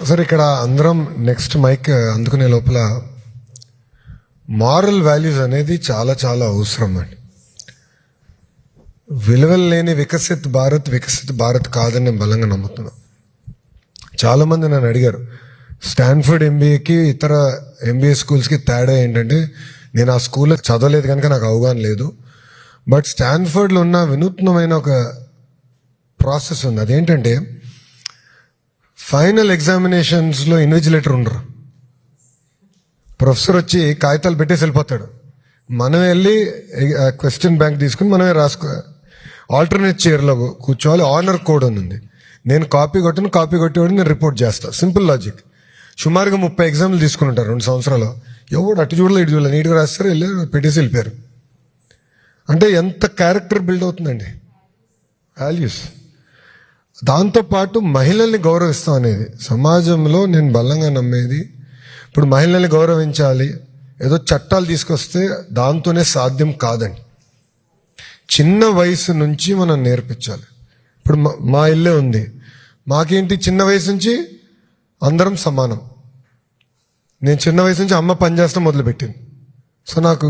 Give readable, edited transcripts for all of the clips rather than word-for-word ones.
Sir ఇక్కడ అందరం next mic అందుకునే లోపల మారల్ వాల్యూస్ అనేది చాలా చాలా అవసరం అండి. విలువలు లేని వికసిత్ భారత్ కాదని నేను బలంగా నమ్ముతున్నాను. చాలామంది నన్ను అడిగారు స్టాన్ఫర్డ్ ఎంబీఏకి ఇతర ఎంబీఏ స్కూల్స్కి తేడా ఏంటంటే, నేను ఆ స్కూల్లో చదవలేదు కనుక నాకు అవగాహన లేదు. బట్ స్టాన్ఫర్డ్లో ఉన్న వినూత్నమైన ఒక ప్రాసెస్ ఉంది. అదేంటంటే ఫైనల్ ఎగ్జామినేషన్స్లో ఇన్విజిలేటర్ ఉండరు. ప్రొఫెసర్ వచ్చి కాగితాలు పెట్టేసి వెళ్ళిపోతాడు. మనం వెళ్ళి క్వశ్చన్ బ్యాంక్ తీసుకుని మనమే రాసుకో, ఆల్టర్నేట్ చైర్లో కూర్చోవాలి. ఆనర్ కోడ్ ఉంది. నేను కాపీ కొట్టేవాడు నేను రిపోర్ట్ చేస్తాను. Simple logic. సుమారుగా 30 ఎగ్జామ్లు తీసుకుని ఉంటారు 2 సంవత్సరాలు. ఎవడు అటు చూడలే ఇటు చూడలే, నీట్గా రాస్తారు, వెళ్ళి పెట్టేసి వెళ్ళిపోయారు. అంటే ఎంత క్యారెక్టర్ బిల్డ్ అవుతుందండి, వాల్యూస్. దాంతోపాటు మహిళల్ని గౌరవిస్తాం అనేది సమాజంలో నేను బలంగా నమ్మేది. ఇప్పుడు మహిళల్ని గౌరవించాలి, ఏదో చట్టాలు తీసుకొస్తే దాంతోనే సాధ్యం కాదండి. చిన్న వయసు నుంచి మనం నేర్పించాలి. ఇప్పుడు మా ఇల్లే ఉంది, మాకేంటి చిన్న వయసు నుంచి అందరం సమానం. నేను చిన్న వయసు నుంచి అమ్మ పని చేస్తాం మొదలుపెట్టింది. సో నాకు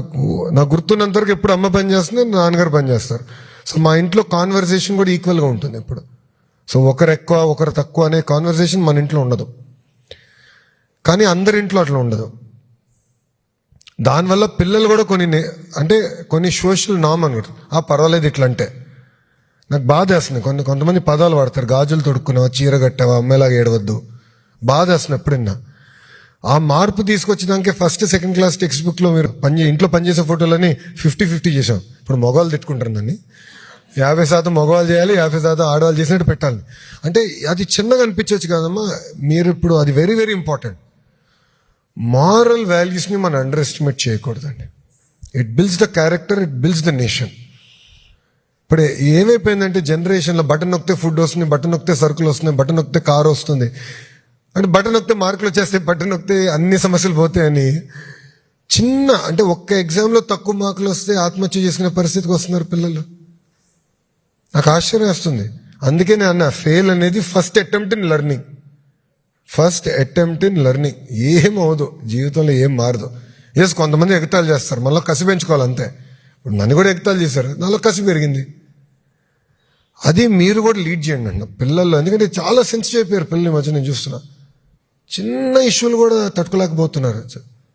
గుర్తున్నంత వరకు ఎప్పుడు అమ్మ పని చేస్తుంది, నాన్నగారు పని చేస్తారు. సో మా ఇంట్లో కాన్వర్సేషన్ కూడా ఈక్వల్గా ఉంటుంది ఎప్పుడు. సో ఒకరు ఎక్కువ ఒకరు తక్కువ అనే కాన్వర్సేషన్ మన ఇంట్లో ఉండదు. కానీ అందరి ఇంట్లో అట్లా ఉండదు. దానివల్ల పిల్లలు కూడా కొన్ని సోషల్ నామ్ అనుకుంటారు. పర్వాలేదు ఇట్లా అంటే. నాకు బాధ వేస్తుంది. కొంతమంది పదాలు వాడతారు, గాజులు తొడుక్కున్నావా, చీర కట్టావా, అమ్మాయిలాగా ఏడవద్దు. బాధ వేస్తుంది ఎప్పుడైనా. ఆ మార్పు తీసుకొచ్చేదానికే ఫస్ట్ సెకండ్ క్లాస్ టెక్స్ట్ బుక్లో మీరు ఇంట్లో పనిచేసే ఫోటోలని 50-50 చేసాం. ఇప్పుడు మగవాళ్ళు తిట్టుకుంటారు దాన్ని. 50% మగవాళ్ళు చేయాలి, 50% ఆడవాళ్ళు చేసినట్టు పెట్టాలి. అంటే అది చిన్నగా అనిపించవచ్చు కదమ్మా, మీరు ఇప్పుడు అది వెరీ వెరీ ఇంపార్టెంట్. మారల్ వాల్యూస్ని మనం అండర్ ఎస్టిమేట్ చేయకూడదండి. It builds the character, it builds the nation. ఇప్పుడు ఏమైపోయిందంటే జనరేషన్లో బటన్ నొక్కితే ఫుడ్ వస్తుంది, బటన్ నొక్కితే సరుకులు వస్తున్నాయి, బటన్ నొక్కితే కారు వస్తుంది. అంటే బటన్ నొక్కితే మార్కులు వచ్చేస్తాయి, బటన్ నొక్కితే అన్ని సమస్యలు పోతాయని అంటే ఒక్క ఎగ్జామ్లో తక్కువ మార్కులు వస్తే ఆత్మహత్య చేసుకునే పరిస్థితికి వస్తున్నారు పిల్లలు. నాకు ఆశ్చర్యం వస్తుంది. అందుకే నేను అన్నా, ఫెయిల్ అనేది ఫస్ట్ అటెంప్ట్ ఇన్ లెర్నింగ్. ఏం అవదు జీవితంలో, ఏం మారదు. కొంతమంది ఎగతాళి చేస్తారు, మళ్ళీ కసి పెంచుకోవాలి అంతే. ఇప్పుడు నన్ను కూడా ఎగతాళి చేశారు, నాలో కసి పెరిగింది. అది మీరు కూడా లీడ్ చేయండి అన్న పిల్లల్లో. ఎందుకంటే చాలా సెన్సిటివ్ అయిపోయారు పిల్లలు. మధ్య నేను చూస్తున్నా చిన్న ఇష్యూలు కూడా తట్టుకోలేకపోతున్నారు.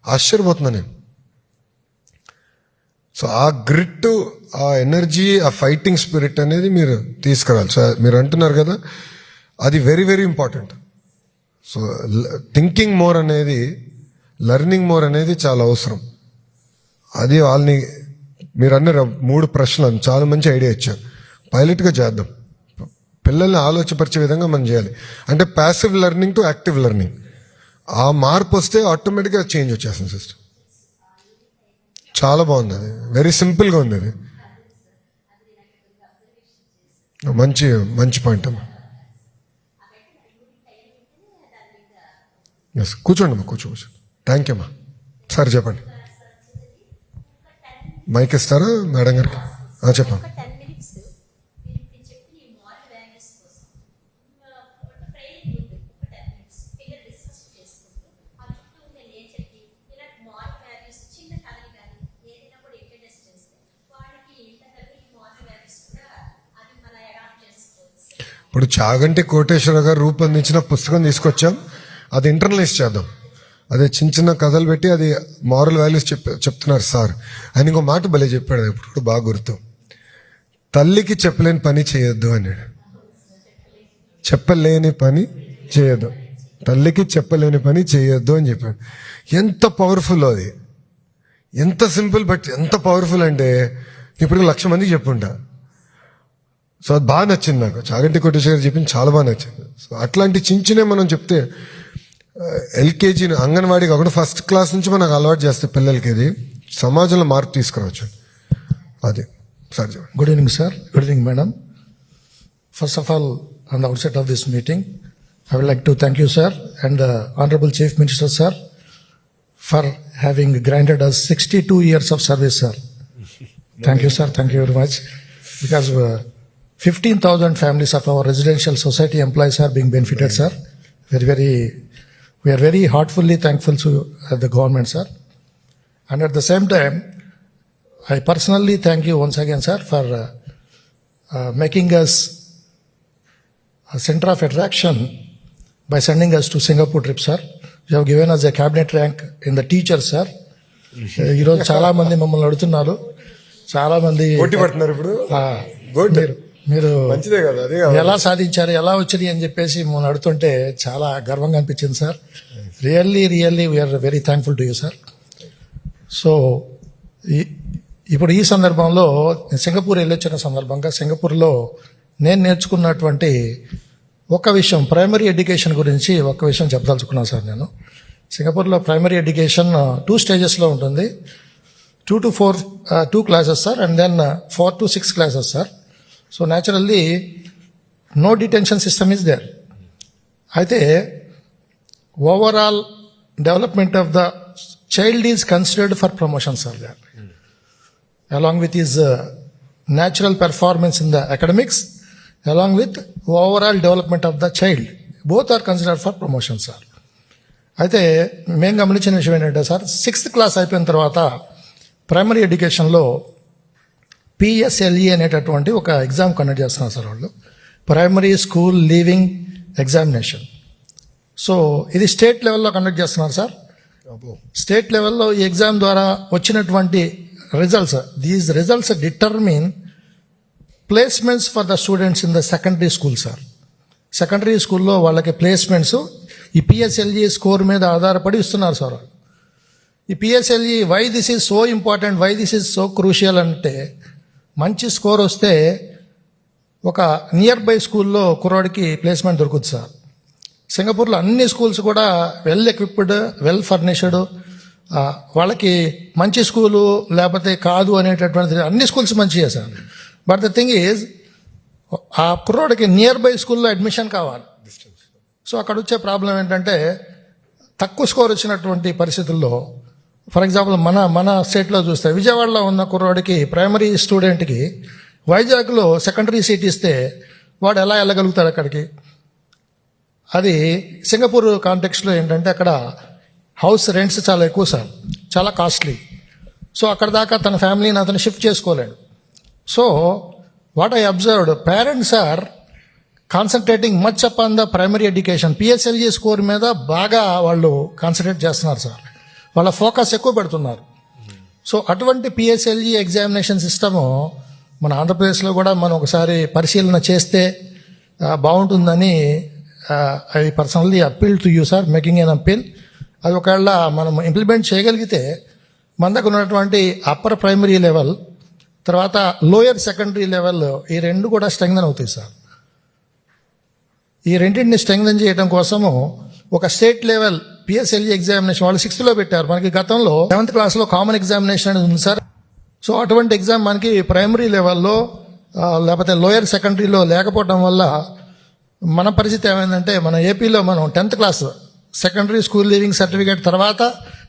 ఆశ్చర్యపోతున్నా నేను. సో ఆ గ్రిట్, ఆ ఎనర్జీ, ఆ ఫైటింగ్ స్పిరిట్ అనేది మీరు తీసుకురావాలి. సో మీరు అంటున్నారు కదా, అది very very important. So thinking more అనేది, లెర్నింగ్ మోర్ అనేది చాలా అవసరం. అది వాళ్ళని మీరు అన్నారు 3 ప్రశ్నలు చాలా మంచి ఐడియా ఇచ్చారు. పైలట్గా చేద్దాం. పిల్లల్ని ఆలోచపరిచే విధంగా మనం చేయాలి. అంటే passive learning to active learning. ఆ మార్పు వస్తే ఆటోమేటిక్గా చేంజ్ వచ్చేస్తుంది సిస్టమ్. చాలా బాగుంది, అది వెరీ సింపుల్గా ఉంది. అది మంచి పాయింట్ అమ్మా. ఎస్, కూర్చోండి అమ్మా, కూర్చోవచ్చు. థ్యాంక్ యూ అమ్మా. సార్ చెప్పండి. మైక్ ఇస్తారా మేడం గారికి? చెప్పండి. ఇప్పుడు చాగంటి కోటేశ్వర గారు రూపొందించిన పుస్తకం తీసుకొచ్చాం, అది ఇంటర్నలైజ్ చేద్దాం. అదే చిన్న కథలు పెట్టి అది మారల్ వాల్యూస్ చెప్తున్నారు సార్. ఆయన ఇంకో మాట భలే చెప్పాడు, ఇప్పుడు బాగా గుర్తు. తల్లికి చెప్పలేని పని చేయొద్దు అన్నాడు. చెప్పలేని పని చేయొద్దు, తల్లికి చెప్పలేని పని చేయొద్దు అని చెప్పాడు. ఎంత పవర్ఫుల్ అది, ఎంత సింపుల్ బట్ ఎంత పవర్ఫుల్ అంటే ఇప్పుడు 1,00,000 మందికి చెప్పుంటా. సో అది బాగా నచ్చింది నాకు. చాగంటి కోటేశ్వర గారు చెప్పింది చాలా బాగా నచ్చింది. సో అట్లాంటి చిన్న మనం చెప్తే ఎల్కేజీ అంగన్వాడీ కాకుండా ఫస్ట్ క్లాస్ నుంచి మనకు అలవాటు చేస్తే పిల్లలకి ఇది సమాజంలో మార్పు తీసుకురావచ్చు. అది sir. Good evening sir. Good evening madam. First of all, on the outset of this meeting, I would like to thank you, sir, and the Honorable Chief Minister, sir, for having granted us 62 years of service, sir. Thank you, sir. Thank you very much. Because 15,000 families of our residential society employees are being benefited, sir. we are very heartfully thankful to the government, sir. And at the same time, I personally thank you once again, sir, for making us a center of attraction by sending us to Singapore trip, sir. You have given us a cabinet rank in the teachers, sir. ఈరోజు చాలా మంది మమ్మల్ని అడుగుతున్నారు, చాలా మంది పోటీ పడుతున్నారు ఇప్పుడు. గుడ్, మీరు మంచిదే కదా అది. ఎలా సాధించారు, ఎలా వచ్చింది అని చెప్పేసి మమ్మల్ని అడుగుతుంటే చాలా గర్వంగా అనిపించింది sir. Really we are very thankful to you sir. So ఇప్పుడు ఈ సందర్భంలో సింగపూర్ వెళ్ళొచ్చిన సందర్భంగా సింగపూర్లో నేను నేర్చుకున్నటువంటి ఒక విషయం, ప్రైమరీ ఎడ్యుకేషన్ గురించి ఒక విషయం చెప్పదలుచుకున్నాను సార్. నేను సింగపూర్లో ప్రైమరీ ఎడ్యుకేషన్ 2 స్టేజెస్లో ఉంటుంది. 2 to 4 2 classes, sir, and then 4 to 6 classes, sir. So naturally, no detention system is there. అయితే overall development of the child is considered for promotion, sir, there. Along with his natural performance in the academics, along with overall development of the child, both are considered for promotion, sir. అయితే మేము గమనించిన విషయం ఏంటంటే sir, 6th class అయిపోయిన తర్వాత primary ఎడ్యుకేషన్లో PSLE అనేటటువంటి ఒక ఎగ్జామ్ కండక్ట్ చేస్తున్నారు సార్ వాళ్ళు, primary school leaving examination. So ఇది స్టేట్ లెవెల్లో కండక్ట్ చేస్తున్నారు సార్. స్టేట్ లెవెల్లో ఈ ఎగ్జామ్ ద్వారా వచ్చినటువంటి results, these results determine placements for the students in the secondary school sir. Secondary స్కూల్లో వాళ్ళకి ప్లేస్మెంట్స్ ఈ PSLE స్కోర్ మీద ఆధారపడి ఇస్తున్నారు సార్. ఈ PSLE why this is so important, why this is so crucial అంటే, మంచి స్కోర్ వస్తే ఒక నియర్ బై స్కూల్లో కుర్రాడికి ప్లేస్మెంట్ దొరుకుతుంది సార్. సింగపూర్లో అన్ని స్కూల్స్ కూడా వెల్ ఎక్విప్డ్, వెల్ ఫర్నిష్డ్, వాళ్ళకి మంచి స్కూలు లేకపోతే కాదు అనేటటువంటి అన్ని స్కూల్స్ మంచిగా sir. But the thing is, ఆ కుర్రాడికి నియర్ బై స్కూల్లో అడ్మిషన్ కావాలి. సో అక్కడ వచ్చే ప్రాబ్లం ఏంటంటే, తక్కువ స్కోర్ వచ్చినటువంటి పరిస్థితుల్లో, ఫర్ ఎగ్జాంపుల్ మన స్టేట్లో చూస్తే విజయవాడలో ఉన్న కుర్రాడికి, ప్రైమరీ స్టూడెంట్కి వైజాగ్లో సెకండరీ సీట్ ఇస్తే వాడు ఎలా వెళ్ళగలుగుతాడు అక్కడికి? అది సింగపూర్ కాంటెక్స్లో ఏంటంటే, అక్కడ హౌస్ రెంట్స్ చాలా ఎక్కువ సార్, చాలా కాస్ట్లీ. సో అక్కడ దాకా తన ఫ్యామిలీని అతను షిఫ్ట్ చేసుకోలేడు. So what I observed, parents are concentrating much upon the primary education. PSLE score మీద బాగా వాళ్ళు కాన్సన్ట్రేట్ చేస్తున్నారు సార్, వాళ్ళ ఫోకస్ ఎక్కువ పెడుతున్నారు. సో అటువంటి PSLE ఎగ్జామినేషన్ సిస్టము మన ఆంధ్రప్రదేశ్లో కూడా మనం ఒకసారి పరిశీలన చేస్తే బాగుంటుందని I personally appeal to you sir, making N appeal. అది ఒకవేళ మనం ఇంప్లిమెంట్ చేయగలిగితే మన దగ్గర ఉన్నటువంటి అప్పర్ ప్రైమరీ లెవెల్, తర్వాత లోయర్ సెకండరీ లెవెల్, ఈ రెండు కూడా స్ట్రెంగ్థన్ అవుతాయి సార్. ఈ రెండింటిని స్ట్రెంగ్థన్ చేయడం కోసము ఒక స్టేట్ లెవెల్ PSLE ఎగ్జామినేషన్ వాళ్ళు 6th పెట్టారు. మనకి గతంలో 7th క్లాస్లో కామన్ ఎగ్జామినేషన్ అనేది ఉంది సార్. సో అటువంటి ఎగ్జామ్ మనకి ప్రైమరీ లెవెల్లో లేకపోతే లోయర్ సెకండరీలో లేకపోవడం వల్ల మన పరిస్థితి ఏమైందంటే, మన ఏపీలో మనం 10th class secondary school leaving certificate తర్వాత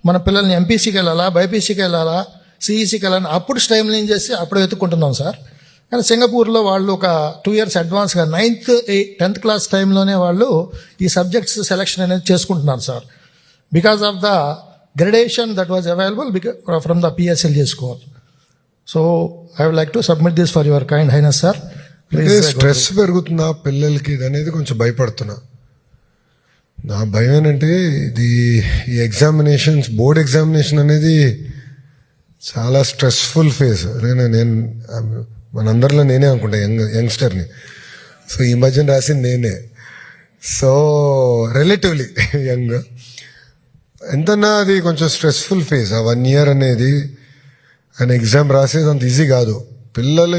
మన పిల్లల్ని MPCకి వెళ్ళాలా, బైపీసీకి వెళ్ళాలా, CECకి వెళ్ళాలని అప్పుడు స్ట్రైమ్లైన్ చేసి అప్పుడు వెతుక్కుంటున్నాం సార్. కానీ సింగపూర్లో వాళ్ళు ఒక 2 years అడ్వాన్స్గా 9th 10th క్లాస్ టైంలోనే వాళ్ళు ఈ సబ్జెక్ట్స్ సెలెక్షన్ అనేది చేసుకుంటున్నారు sir, because of the gradation that was available from the PSLE స్కోర్. So I would like to submit this for your kind highness sir. Stress పెరుగుతుందా పిల్లలకి, ఇది అనేది కొంచెం భయపడుతున్నా. నా భయం ఏంటంటే, ఇది ఈ ఎగ్జామినేషన్స్, బోర్డ్ ఎగ్జామినేషన్ అనేది చాలా స్ట్రెస్ఫుల్ ఫేజ్. నేను మనందరిలో నేనే అనుకుంటా, యంగ్స్టర్ని. సో ఈ మధ్యన రాసింది నేనే, సో రిలేటివ్లీ యంగ్. ఎంతన్నా అది కొంచెం స్ట్రెస్ఫుల్ ఫేజ్. ఆ 1 year అనేది ఆయన ఎగ్జామ్ రాసేది అంత ఈజీ కాదు. పిల్లలు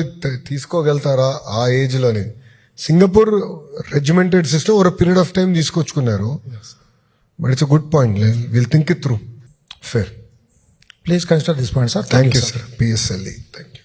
తీసుకోగలుగుతారా ఆ ఏజ్లోని? Singapore regimented system over period of time తీసుకొచ్చుకున్నారు. But it's a good point, will think it through. Fair. Please consider this point sir. Thank you sir. PSLE, thank you.